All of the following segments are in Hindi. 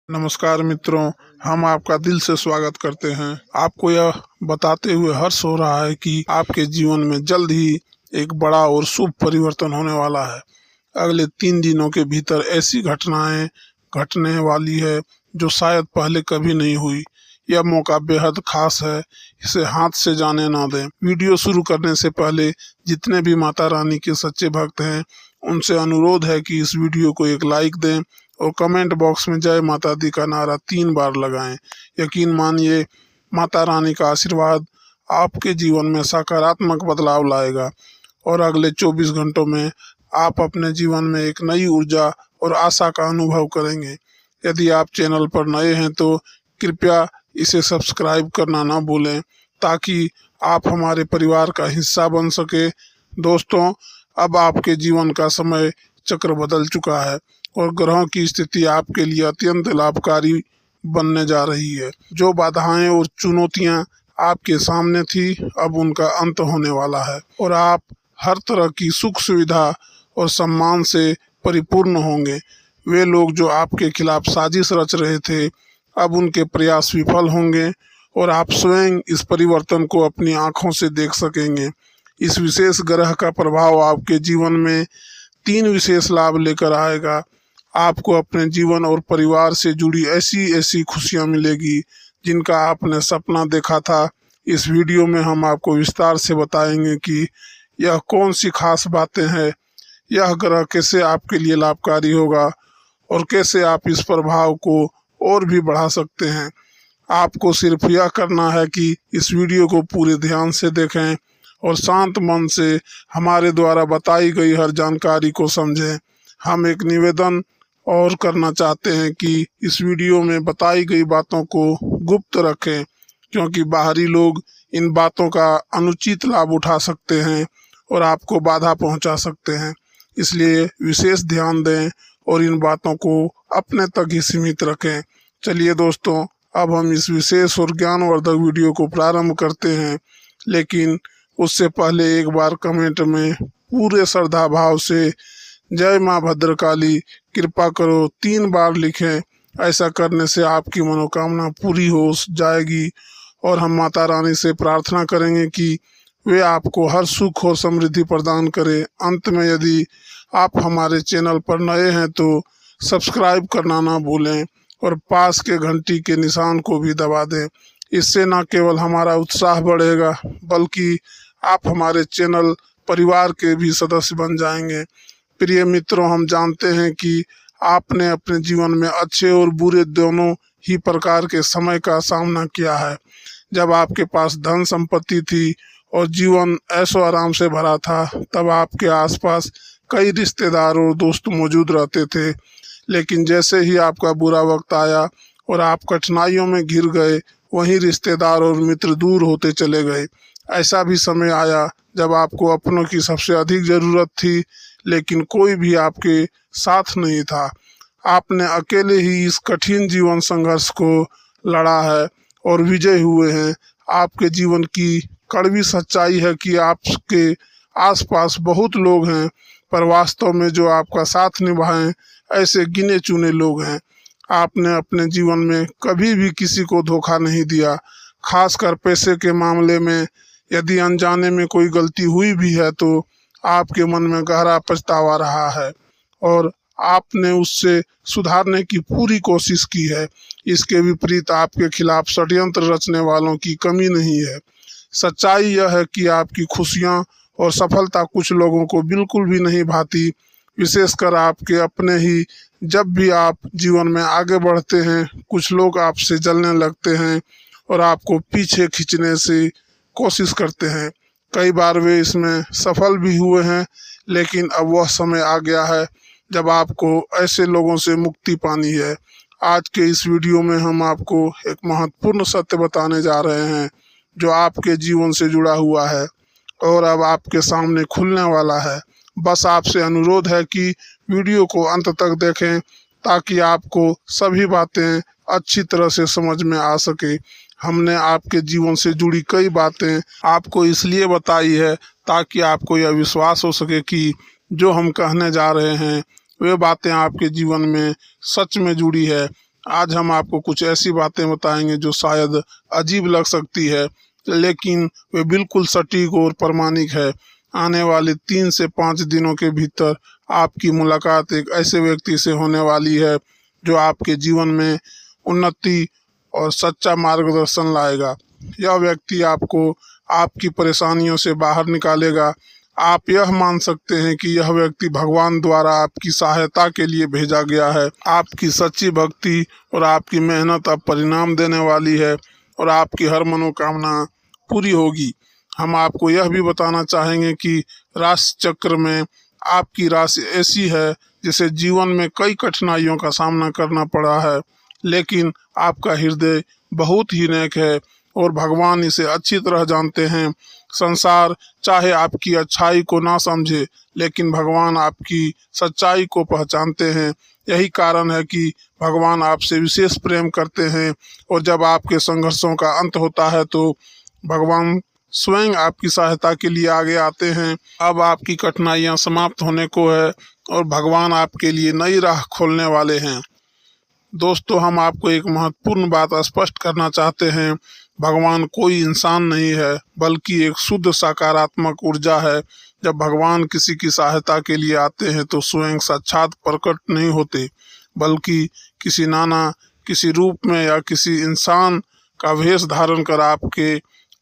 नमस्कार मित्रों, हम आपका दिल से स्वागत करते हैं। आपको यह बताते हुए हर्ष हो रहा है कि आपके जीवन में जल्द ही एक बड़ा और शुभ परिवर्तन होने वाला है। अगले 3 दिनों के भीतर ऐसी घटनाएं घटने वाली है जो शायद पहले कभी नहीं हुई। यह मौका बेहद खास है, इसे हाथ से जाने ना दें। वीडियो शुरू करने से पहले जितने भी माता रानी के सच्चे भक्त हैं उनसे अनुरोध है कि इस वीडियो को एक लाइक दें और कमेंट बॉक्स में जय माता दी का नारा 3 बार लगाएं। यकीन मानिए, माता रानी का आशीर्वाद आपके जीवन में सकारात्मक बदलाव लाएगा और अगले 24 घंटों में आप अपने जीवन में एक नई ऊर्जा और आशा का अनुभव करेंगे। यदि आप चैनल पर नए हैं तो कृपया इसे सब्सक्राइब करना ना भूलें ताकि आप हमारे परिवार का हिस्सा बन सके। दोस्तों, अब आपके जीवन का समय चक्र बदल चुका है और ग्रहों की स्थिति आपके लिए अत्यंत लाभकारी बनने जा रही है। जो बाधाएं और चुनौतियां आपके सामने थी, अब उनका अंत होने वाला है और आप हर तरह की सुख सुविधा और सम्मान से परिपूर्ण होंगे। वे लोग जो आपके खिलाफ साजिश रच रहे थे, अब उनके प्रयास विफल होंगे और आप स्वयं इस परिवर्तन को अपनी आंखों से देख सकेंगे। इस विशेष ग्रह का प्रभाव आपके जीवन में 3 विशेष लाभ लेकर आएगा। आपको अपने जीवन और परिवार से जुड़ी ऐसी ऐसी खुशियां मिलेगी जिनका आपने सपना देखा था। इस वीडियो में हम आपको विस्तार से बताएंगे कि यह कौन सी खास बातें हैं, यह ग्रह कैसे आपके लिए लाभकारी होगा और कैसे आप इस प्रभाव को और भी बढ़ा सकते हैं। आपको सिर्फ यह करना है कि इस वीडियो को पूरे ध्यान से देखें और शांत मन से हमारे द्वारा बताई गई हर जानकारी को समझें। हम एक निवेदन और करना चाहते हैं कि इस वीडियो में बताई गई बातों को गुप्त रखें, क्योंकि बाहरी लोग इन बातों का अनुचित लाभ उठा सकते हैं और आपको बाधा पहुंचा सकते हैं। इसलिए विशेष ध्यान दें और इन बातों को अपने तक ही सीमित रखें। चलिए दोस्तों, अब हम इस विशेष और ज्ञानवर्धक वीडियो को प्रारंभ करते हैं, लेकिन उससे पहले एक बार कमेंट में पूरे श्रद्धा भाव से जय माँ भद्रकाली कृपा करो 3 बार लिखें। ऐसा करने से आपकी मनोकामना पूरी हो जाएगी और हम माता रानी से प्रार्थना करेंगे कि वे आपको हर सुख और समृद्धि प्रदान करें। अंत में यदि आप हमारे चैनल पर नए हैं तो सब्सक्राइब करना ना भूलें और पास के घंटी के निशान को भी दबा दें। इससे न केवल हमारा उत्साह बढ़ेगा बल्कि आप हमारे चैनल परिवार के भी सदस्य बन जाएंगे। प्रिय मित्रों, हम जानते हैं कि आपने अपने जीवन में अच्छे और बुरे दोनों ही प्रकार के समय का सामना किया है। जब आपके पास धन संपत्ति थी और जीवन ऐशो आराम से भरा था, तब आपके आसपास कई रिश्तेदार और दोस्त मौजूद रहते थे। लेकिन जैसे ही आपका बुरा वक्त आया और आप कठिनाइयों में घिर गए, वहीं रिश्तेदार और मित्र दूर होते चले गए। ऐसा भी समय आया जब आपको अपनों की सबसे अधिक जरूरत थी, लेकिन कोई भी आपके साथ नहीं था। आपने अकेले ही इस कठिन जीवन संघर्ष को लड़ा है और विजय हुए हैं। आपके जीवन की कड़वी सच्चाई है कि आपके आसपास बहुत लोग हैं, पर वास्तव में जो आपका साथ निभाएं ऐसे गिने चुने लोग हैं। आपने अपने जीवन में कभी भी किसी को धोखा नहीं दिया, खासकर पैसे के मामले में। यदि अनजाने में कोई गलती हुई भी है तो आपके मन में गहरा पछतावा रहा है और आपने उससे सुधारने की पूरी कोशिश की है। इसके विपरीत आपके खिलाफ षड्यंत्र रचने वालों की कमी नहीं है। सच्चाई यह है कि आपकी खुशियां और सफलता कुछ लोगों को बिल्कुल भी नहीं भाती, विशेषकर आपके अपने ही। जब भी आप जीवन में आगे बढ़ते हैं, कुछ लोग आपसे जलने लगते हैं और आपको पीछे खींचने से कोशिश करते हैं। कई बार वे इसमें सफल भी हुए हैं, लेकिन अब वह समय आ गया है जब आपको ऐसे लोगों से मुक्ति पानी है। आज के इस वीडियो में हम आपको एक महत्वपूर्ण सत्य बताने जा रहे हैं जो आपके जीवन से जुड़ा हुआ है और अब आपके सामने खुलने वाला है। बस आपसे अनुरोध है कि वीडियो को अंत तक देखें ताकि आपको सभी बातें अच्छी तरह से समझ में आ सके। हमने आपके जीवन से जुड़ी कई बातें आपको इसलिए बताई है ताकि आपको यह विश्वास हो सके कि जो हम कहने जा रहे हैं वे बातें आपके जीवन में सच में जुड़ी है। आज हम आपको कुछ ऐसी बातें बताएंगे जो शायद अजीब लग सकती है, लेकिन वे बिल्कुल सटीक और प्रामाणिक है। आने वाले 3 से 5 दिनों के भीतर आपकी मुलाकात एक ऐसे व्यक्ति से होने वाली है जो आपके जीवन में उन्नति और सच्चा मार्गदर्शन लाएगा। यह व्यक्ति आपको आपकी परेशानियों से बाहर निकालेगा। आप यह मान सकते हैं कि यह व्यक्ति भगवान द्वारा आपकी सहायता के लिए भेजा गया है। आपकी सच्ची भक्ति और आपकी मेहनत अब परिणाम देने वाली है और आपकी हर मनोकामना पूरी होगी। हम आपको यह भी बताना चाहेंगे कि राशि चक्र में आपकी राशि ऐसी है जिसे जीवन में कई कठिनाइयों का सामना करना पड़ा है, लेकिन आपका हृदय बहुत ही नेक है और भगवान इसे अच्छी तरह जानते हैं। संसार चाहे आपकी अच्छाई को ना समझे, लेकिन भगवान आपकी सच्चाई को पहचानते हैं। यही कारण है कि भगवान आपसे विशेष प्रेम करते हैं और जब आपके संघर्षों का अंत होता है तो भगवान स्वयं आपकी सहायता के लिए आगे आते हैं। अब आपकी कठिनाइयां समाप्त होने को है और भगवान आपके लिए नई राह खोलने वाले हैं। दोस्तों, हम आपको एक महत्वपूर्ण बात स्पष्ट करना चाहते हैं। भगवान कोई इंसान नहीं है, बल्कि एक शुद्ध सकारात्मक ऊर्जा है। जब भगवान किसी की सहायता के लिए आते हैं तो स्वयं साक्षात प्रकट नहीं होते, बल्कि किसी रूप में या किसी इंसान का वेश धारण कर आपके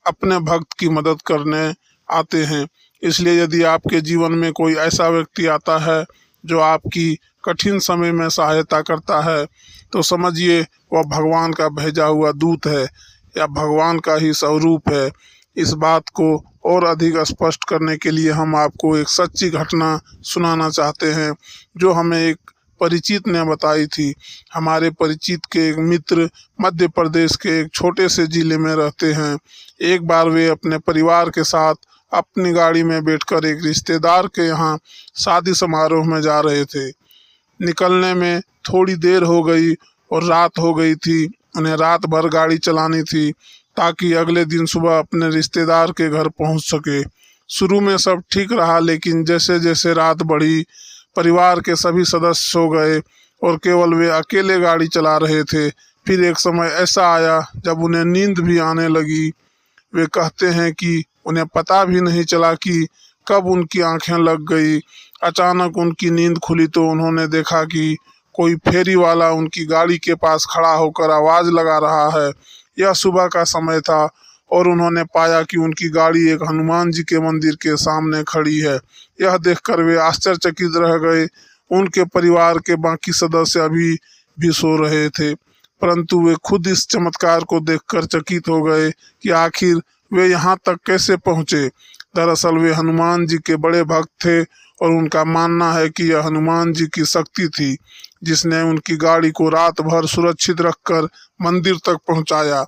अपने भक्त की मदद करने आते हैं। इसलिए यदि आपके जीवन में कोई ऐसा व्यक्ति आता है जो आपकी कठिन समय में सहायता करता है, तो समझिए वह भगवान का भेजा हुआ दूत है या भगवान का ही स्वरूप है। इस बात को और अधिक स्पष्ट करने के लिए हम आपको एक सच्ची घटना सुनाना चाहते हैं जो हमें एक परिचित ने बताई थी। हमारे परिचित के एक मित्र मध्य प्रदेश के एक छोटे से जिले में रहते हैं। एक बार वे अपने परिवार के साथ अपनी गाड़ी में बैठकर एक रिश्तेदार के यहाँ शादी समारोह में जा रहे थे। निकलने में थोड़ी देर हो गई और रात हो गई थी। उन्हें रात भर गाड़ी चलानी थी ताकि अगले दिन सुबह अपने रिश्तेदार के घर पहुंच सके। शुरू में सब ठीक रहा, लेकिन जैसे जैसे रात बढ़ी परिवार के सभी सदस्य सो गए और केवल वे अकेले गाड़ी चला रहे थे। फिर एक समय ऐसा आया जब उन्हें नींद भी आने लगी। वे कहते हैं कि उन्हें पता भी नहीं चला कि कब उनकी आंखें लग गई। अचानक उनकी नींद खुली तो उन्होंने देखा कि कोई फेरी वाला उनकी गाड़ी के पास खड़ा होकर आवाज लगा रहा है। यह सुबह का समय था और उन्होंने पाया कि उनकी गाड़ी एक हनुमान जी के मंदिर के सामने खड़ी है। यह देखकर वे आश्चर्यचकित रह गए। उनके परिवार के बाकी सदस्य अभी भी सो रहे थे, परंतु वे खुद इस चमत्कार को देखकर चकित हो गए कि आखिर वे यहाँ तक कैसे पहुँचे। दरअसल वे हनुमान जी के बड़े भक्त थे और उनका मानना है कि यह हनुमान जी की शक्ति थी जिसने उनकी गाड़ी को रात भर सुरक्षित रखकर मंदिर तक पहुंचाया।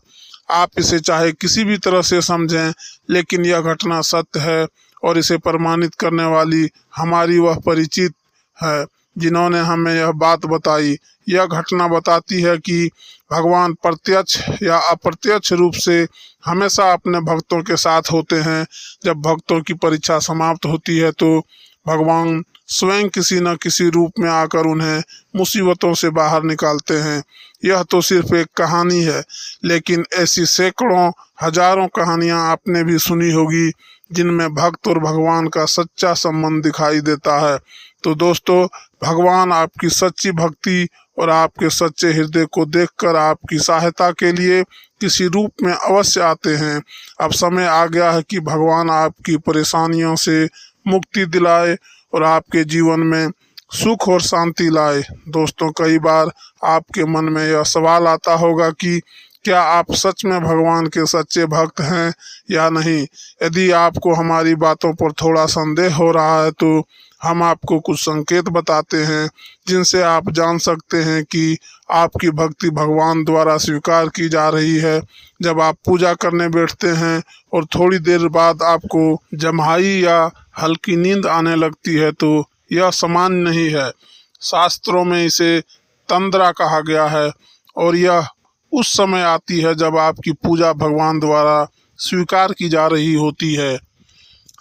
आप इसे चाहे किसी भी तरह से समझें, लेकिन यह घटना सत्य है और इसे प्रमाणित करने वाली हमारी वह परिचित है जिन्होंने हमें यह बात बताई। यह घटना बताती है कि भगवान प्रत्यक्ष या अप्रत्यक्ष रूप से हमेशा अपने भक्तों के साथ होते हैं। जब भक्तों की परीक्षा समाप्त होती है तो भगवान स्वयं किसी न किसी रूप में आकर उन्हें मुसीबतों से बाहर निकालते हैं। यह तो सिर्फ एक कहानी है, लेकिन ऐसी सैकड़ों हजारों कहानियां आपने भी सुनी होगी जिनमें भक्त और भगवान का सच्चा संबंध दिखाई देता है। तो दोस्तों, भगवान आपकी सच्ची भक्ति और आपके सच्चे हृदय को देखकर आपकी सहायता के लिए किसी रूप में अवश्य आते हैं। अब समय आ गया है कि भगवान आपकी परेशानियों से मुक्ति दिलाए और आपके जीवन में सुख और शांति लाए। दोस्तों, कई बार आपके मन में यह सवाल आता होगा कि क्या आप सच में भगवान के सच्चे भक्त हैं या नहीं। यदि आपको हमारी बातों पर थोड़ा संदेह हो रहा है तो हम आपको कुछ संकेत बताते हैं जिनसे आप जान सकते हैं कि आपकी भक्ति भगवान द्वारा स्वीकार की जा रही है। जब आप पूजा करने बैठते हैं और थोड़ी देर बाद आपको जम्हाई या हल्की नींद आने लगती है तो यह सामान्य नहीं है। शास्त्रों में इसे तंद्रा कहा गया है और यह उस समय आती है जब आपकी पूजा भगवान द्वारा स्वीकार की जा रही होती है।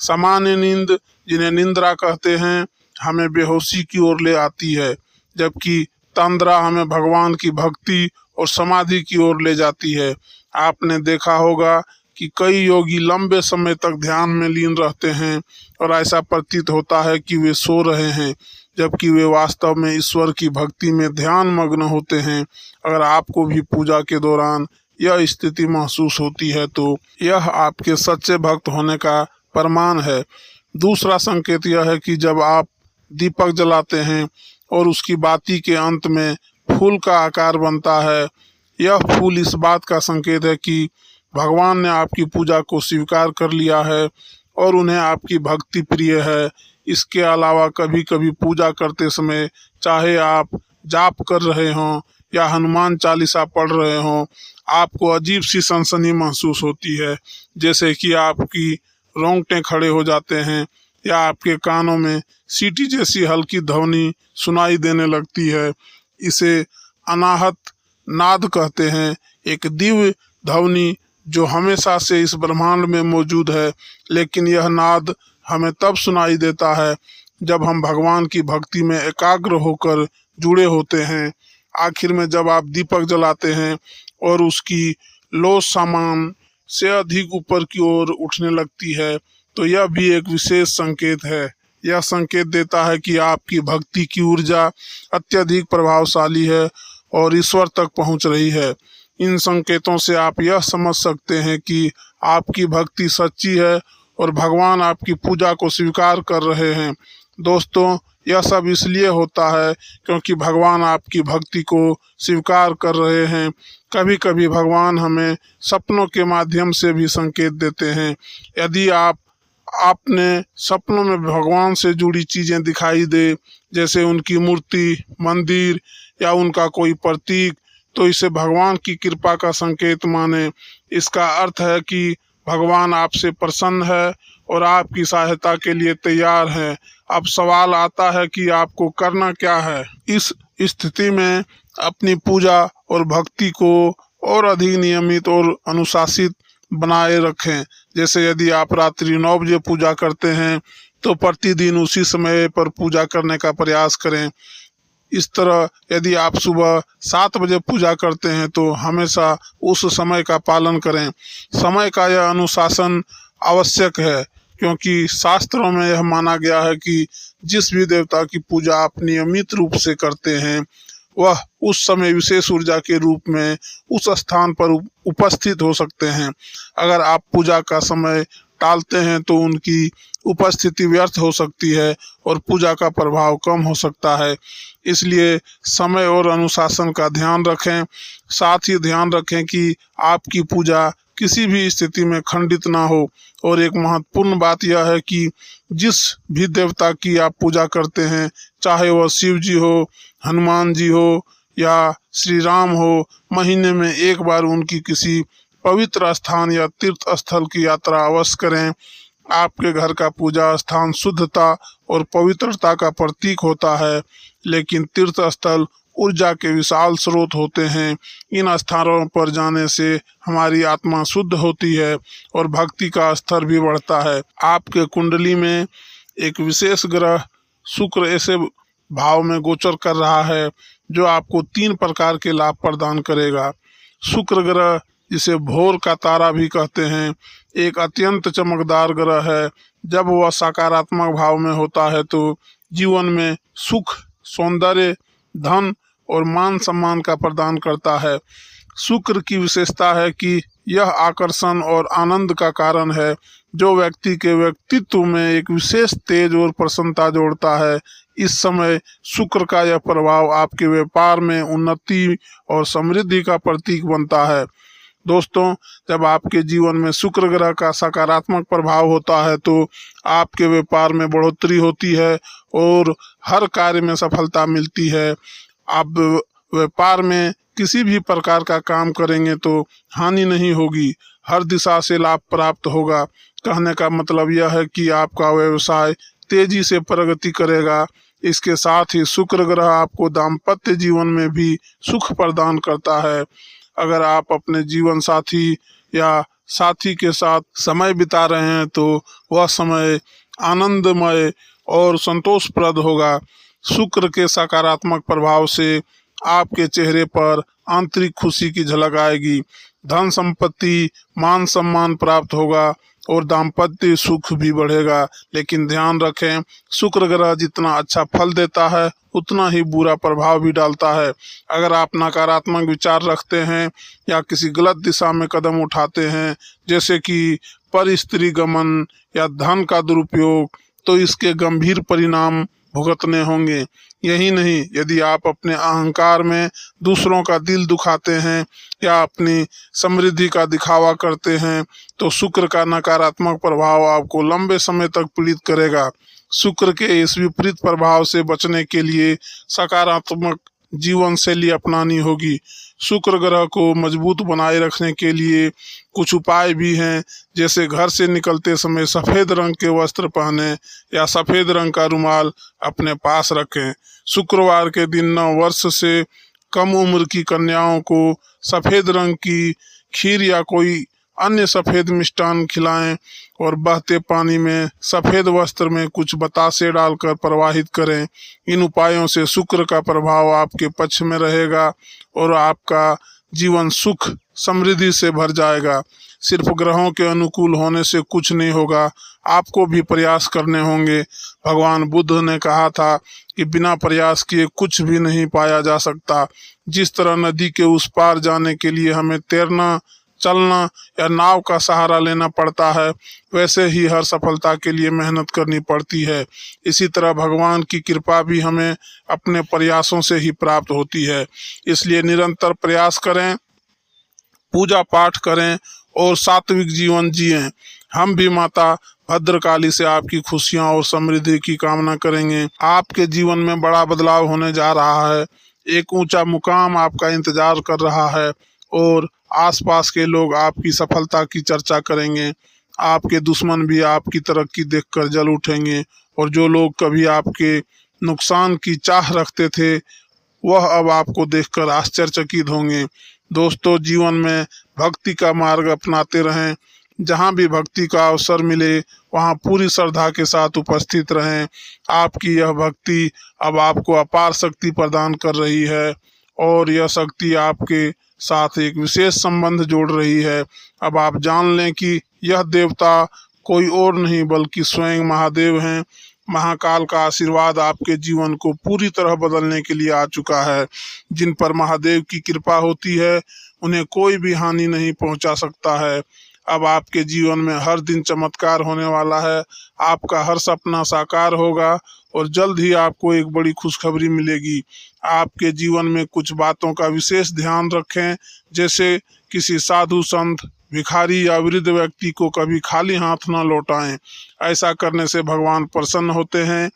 सामान्य नींद, जिन्हें निंद्रा कहते हैं, हमें बेहोशी की ओर ले आती है, जबकि तंद्रा हमें भगवान की भक्ति और समाधि की ओर ले जाती है। आपने देखा होगा कि कई योगी लंबे समय तक ध्यान में लीन रहते हैं और ऐसा प्रतीत होता है कि वे सो रहे हैं, जबकि वे वास्तव में ईश्वर की भक्ति में ध्यान मग्न होते हैं। अगर आपको भी पूजा के दौरान यह स्थिति महसूस होती है तो यह आपके सच्चे भक्त होने का प्रमाण है। दूसरा संकेत यह है कि जब आप दीपक जलाते हैं और उसकी बाती के अंत में फूल का आकार बनता है, यह फूल इस बात का संकेत है कि भगवान ने आपकी पूजा को स्वीकार कर लिया है और उन्हें आपकी भक्ति प्रिय है। इसके अलावा कभी कभी पूजा करते समय, चाहे आप जाप कर रहे हों या हनुमान चालीसा पढ़ रहे हों, आपको अजीब सी सनसनी महसूस होती है, जैसे कि आपकी रोंगटे खड़े हो जाते हैं या आपके कानों में सीटी जैसी हल्की ध्वनि सुनाई देने लगती है। इसे अनाहत नाद कहते हैं, एक दिव्य ध्वनि जो हमेशा से इस ब्रह्मांड में मौजूद है, लेकिन यह नाद हमें तब सुनाई देता है जब हम भगवान की भक्ति में एकाग्र होकर जुड़े होते हैं। आखिर में जब आप दीपक जलाते हैं और उसकी लो सामान से अधिक ऊपर की ओर उठने लगती है, तो यह भी एक विशेष संकेत है। यह संकेत देता है कि आपकी भक्ति की ऊर्जा अत्यधिक प्रभावशाली है और ईश्वर तक पहुंच रही है। इन संकेतों से आप यह समझ सकते हैं कि आपकी भक्ति सच्ची है और भगवान आपकी पूजा को स्वीकार कर रहे हैं। दोस्तों, यह सब इसलिए होता है क्योंकि भगवान आपकी भक्ति को स्वीकार कर रहे हैं। कभी कभी भगवान हमें सपनों के माध्यम से भी संकेत देते हैं। यदि आपने सपनों में भगवान से जुड़ी चीजें दिखाई दे, जैसे उनकी मूर्ति, मंदिर या उनका कोई प्रतीक, तो इसे भगवान की कृपा का संकेत माने। इसका अर्थ है कि भगवान आपसे प्रसन्न है और आपकी सहायता के लिए तैयार है। अब सवाल आता है कि आपको करना क्या है। इस स्थिति में अपनी पूजा और भक्ति को और अधिक नियमित और अनुशासित बनाए रखें। जैसे यदि आप रात्रि 9 बजे पूजा करते हैं तो प्रतिदिन उसी समय पर पूजा करने का प्रयास करें। इस तरह यदि आप सुबह 7 बजे पूजा करते हैं तो हमेशा उस समय का पालन करें। समय का यह अनुशासन आवश्यक है क्योंकि शास्त्रों में यह माना गया है कि जिस भी देवता की पूजा आप नियमित रूप से करते हैं, वह उस समय विशेष ऊर्जा के रूप में उस स्थान पर उपस्थित हो सकते हैं। अगर आप पूजा का समय टालते हैं तो उनकी उपस्थिति व्यर्थ हो सकती है और पूजा का प्रभाव कम हो सकता है। इसलिए समय और अनुशासन का ध्यान रखें। साथ ही ध्यान रखें कि आपकी पूजा किसी भी स्थिति में खंडित ना हो। और एक महत्वपूर्ण बात यह है कि जिस भी देवता की आप पूजा करते हैं, चाहे वह शिव जी हो, हनुमान जी हो या श्री राम हो, महीने में एक बार उनकी किसी पवित्र स्थान या तीर्थ स्थल की यात्रा अवश्य करें। आपके घर का पूजा स्थान शुद्धता और पवित्रता का प्रतीक होता है, लेकिन तीर्थ स्थल ऊर्जा के विशाल स्रोत होते हैं। इन स्थानों पर जाने से हमारी आत्मा शुद्ध होती है और भक्ति का स्तर भी बढ़ता है। आपके कुंडली में एक विशेष ग्रह शुक्र ऐसे भाव में गोचर कर रहा है जो आपको 3 प्रकार के लाभ प्रदान करेगा। शुक्र ग्रह, जिसे भोर का तारा भी कहते हैं, एक अत्यंत चमकदार ग्रह है। जब वह सकारात्मक भाव में होता है तो जीवन में सुख, सौंदर्य, धन और मान सम्मान का प्रदान करता है। शुक्र की विशेषता है कि यह आकर्षण और आनंद का कारण है, जो व्यक्ति के व्यक्तित्व में एक विशेष तेज और प्रसन्नता जोड़ता है। इस समय शुक्र का यह प्रभाव आपके व्यापार में उन्नति और समृद्धि का प्रतीक बनता है। दोस्तों, जब आपके जीवन में शुक्र ग्रह का सकारात्मक प्रभाव होता है तो आपके व्यापार में बढ़ोतरी होती है और हर कार्य में सफलता मिलती है। आप व्यापार में किसी भी प्रकार का काम करेंगे तो हानि नहीं होगी, हर दिशा से लाभ प्राप्त होगा। कहने का मतलब यह है कि आपका व्यवसाय तेजी से प्रगति करेगा। इसके साथ ही शुक्र ग्रह आपको दाम्पत्य जीवन में भी सुख प्रदान करता है। अगर आप अपने जीवन साथी या साथी के साथ समय बिता रहे हैं तो वह समय आनंदमय और संतोषप्रद होगा। शुक्र के सकारात्मक प्रभाव से आपके चेहरे पर आंतरिक खुशी की झलक आएगी। धन संपत्ति, मान सम्मान प्राप्त होगा और दाम्पत्य सुख भी बढ़ेगा। लेकिन ध्यान रखें, शुक्र ग्रह जितना अच्छा फल देता है उतना ही बुरा प्रभाव भी डालता है। अगर आप नकारात्मक विचार रखते हैं या किसी गलत दिशा में कदम उठाते हैं, जैसे कि पर स्त्री गमन या धन का दुरुपयोग, तो इसके गंभीर परिणाम भुगतने होंगे। यही नहीं, यदि आप अपने अहंकार में दूसरों का दिल दुखाते हैं या अपनी समृद्धि का दिखावा करते हैं, तो शुक्र का नकारात्मक प्रभाव आपको लंबे समय तक पीड़ित करेगा। शुक्र के इस विपरीत प्रभाव से बचने के लिए सकारात्मक जीवन शैली अपनानी होगी। शुक्र ग्रह को मजबूत बनाए रखने के लिए कुछ उपाय भी हैं, जैसे घर से निकलते समय सफ़ेद रंग के वस्त्र पहने या सफ़ेद रंग का रुमाल अपने पास रखें। शुक्रवार के दिन 9 वर्ष से कम उम्र की कन्याओं को सफ़ेद रंग की खीर या कोई अन्य सफ़ेद मिष्टान खिलाएं और बहते पानी में सफ़ेद वस्त्र में कुछ बतासे डालकर प्रवाहित करें। इन उपायों से शुक्र का प्रभाव आपके पक्ष में रहेगा और आपका जीवन सुख समृद्धि से भर जाएगा। सिर्फ ग्रहों के अनुकूल होने से कुछ नहीं होगा, आपको भी प्रयास करने होंगे। भगवान बुद्ध ने कहा था कि बिना प्रयास किए कुछ भी नहीं पाया जा सकता। जिस तरह नदी के उस पार जाने के लिए हमें तैरना, चलना या नाव का सहारा लेना पड़ता है, वैसे ही हर सफलता के लिए मेहनत करनी पड़ती है। इसी तरह भगवान की कृपा भी हमें अपने प्रयासों से ही प्राप्त होती है। इसलिए निरंतर प्रयास करें, पूजा पाठ करें और सात्विक जीवन जिएं। हम भी माता भद्रकाली से आपकी खुशियां और समृद्धि की कामना करेंगे। आपके जीवन में बड़ा बदलाव होने जा रहा है। एक ऊंचा मुकाम आपका इंतजार कर रहा है और आसपास के लोग आपकी सफलता की चर्चा करेंगे। आपके दुश्मन भी आपकी तरक्की देखकर जल उठेंगे और जो लोग कभी आपके नुकसान की चाह रखते थे, वह अब आपको देखकर आश्चर्यचकित होंगे। दोस्तों, जीवन में भक्ति का मार्ग अपनाते रहें। जहाँ भी भक्ति का अवसर मिले वहाँ पूरी श्रद्धा के साथ उपस्थित रहें। आपकी यह भक्ति अब आपको अपार शक्ति प्रदान कर रही है और यह शक्ति आपके साथ एक विशेष संबंध जोड़ रही है। अब आप जान लें कि यह देवता कोई और नहीं बल्कि स्वयं महादेव हैं। महाकाल का आशीर्वाद आपके जीवन को पूरी तरह बदलने के लिए आ चुका है। जिन पर महादेव की कृपा होती है उन्हें कोई भी हानि नहीं पहुंचा सकता है। अब आपके जीवन में हर दिन चमत्कार होने वाला है। आपका हर सपना साकार होगा और जल्द ही आपको एक बड़ी खुशखबरी मिलेगी। आपके जीवन में कुछ बातों का विशेष ध्यान रखें, जैसे किसी साधु संत, भिखारी या वृद्ध व्यक्ति को कभी खाली हाथ न लौटाएं। ऐसा करने से भगवान प्रसन्न होते हैं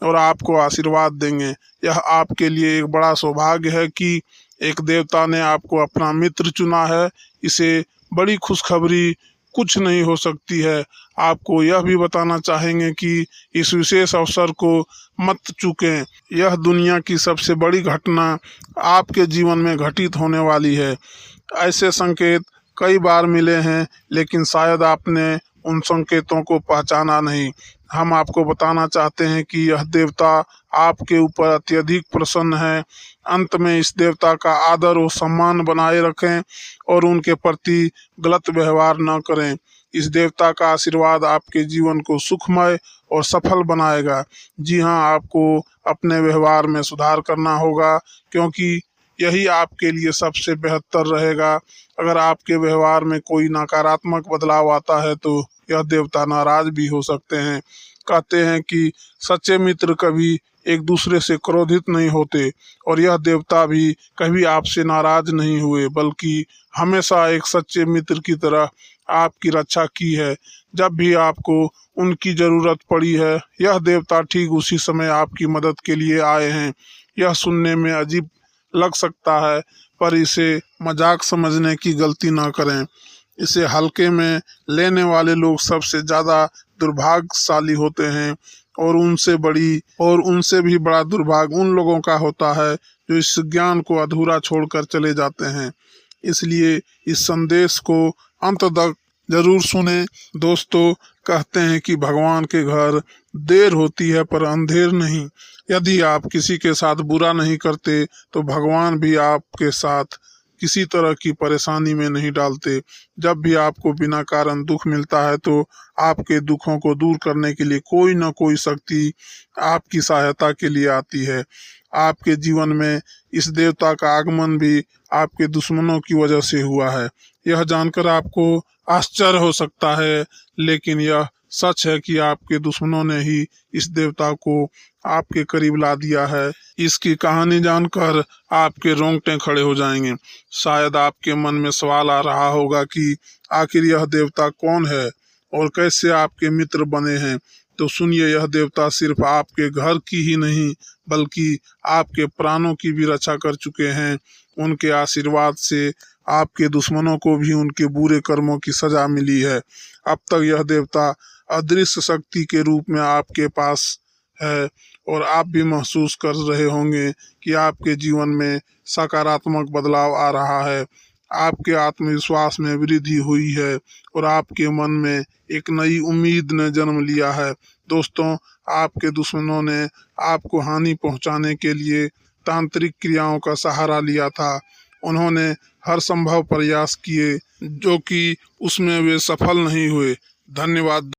और आपको आशीर्वाद देंगे। यह आपके लिए एक बड़ा सौभाग्य है कि एक देवता ने आपको अपना मित्र चुना है। इसे बड़ी खुशखबरी कुछ नहीं हो सकती है। आपको यह भी बताना चाहेंगे कि इस विशेष अवसर को मत चूकें। यह दुनिया की सबसे बड़ी घटना आपके जीवन में घटित होने वाली है। ऐसे संकेत कई बार मिले हैं, लेकिन शायद आपने उन संकेतों को पहचाना नहीं। हम आपको बताना चाहते हैं कि यह देवता आपके ऊपर अत्यधिक प्रसन्न है। अंत में इस देवता का आदर और सम्मान बनाए रखें और उनके प्रति गलत व्यवहार न करें। इस देवता का आशीर्वाद आपके जीवन को सुखमय और सफल बनाएगा। जी हाँ, आपको अपने व्यवहार में सुधार करना होगा, क्योंकि यही आपके लिए सबसे बेहतर रहेगा। अगर आपके व्यवहार में कोई नकारात्मक बदलाव आता है तो यह देवता नाराज भी हो सकते हैं। कहते हैं कि सच्चे मित्र कभी एक दूसरे से क्रोधित नहीं होते और यह देवता भी कभी आपसे नाराज नहीं हुए, बल्कि हमेशा एक सच्चे मित्र की तरह आपकी रक्षा की है। जब भी आपको उनकी जरूरत पड़ी है, यह देवता ठीक उसी समय आपकी मदद के लिए आए हैं। यह सुनने में अजीब लग सकता है, पर इसे मजाक समझने की गलती ना करें। इसे हल्के में लेने वाले लोग सबसे ज़्यादा दुर्भाग्यशाली होते हैं और उनसे भी बड़ा दुर्भाग्य उन लोगों का होता है जो इस ज्ञान को अधूरा छोड़कर चले जाते हैं। इसलिए इस संदेश को अंत तक जरूर सुने। दोस्तों, कहते हैं कि भगवान के घर देर होती है पर अंधेर नहीं। यदि आप किसी के साथ बुरा नहीं करते तो भगवान भी आपके साथ किसी तरह की परेशानी में नहीं डालते। जब भी आपको बिना कारण दुख मिलता है तो आपके दुखों को दूर करने के लिए कोई न कोई शक्ति आपकी सहायता के लिए आती है। आपके जीवन में इस देवता का आगमन भी आपके दुश्मनों की वजह से हुआ है। यह जानकर आपको आश्चर्य हो सकता है, लेकिन यह सच है कि आपके दुश्मनों ने ही इस देवता को आपके करीब ला दिया है। इसकी कहानी जानकर आपके रोंगटे खड़े हो जाएंगे। शायद आपके मन में सवाल आ रहा होगा कि आखिर यह देवता कौन है और कैसे आपके मित्र बने हैं। तो सुनिए, यह देवता सिर्फ आपके घर की ही नहीं बल्कि आपके प्राणों की भी रक्षा कर चुके हैं। उनके आशीर्वाद से आपके दुश्मनों को भी उनके बुरे कर्मों की सजा मिली है। अब तक यह देवता अदृश्य शक्ति के रूप में आपके पास है और आप भी महसूस कर रहे होंगे कि आपके जीवन में सकारात्मक बदलाव आ रहा है। आपके आत्मविश्वास में वृद्धि हुई है और आपके मन में एक नई उम्मीद ने जन्म लिया है। दोस्तों, आपके दुश्मनों ने आपको हानि पहुंचाने के लिए तांत्रिक क्रियाओं का सहारा लिया था। उन्होंने हर संभव प्रयास किए, जो कि उसमें वे सफल नहीं हुए। धन्यवाद।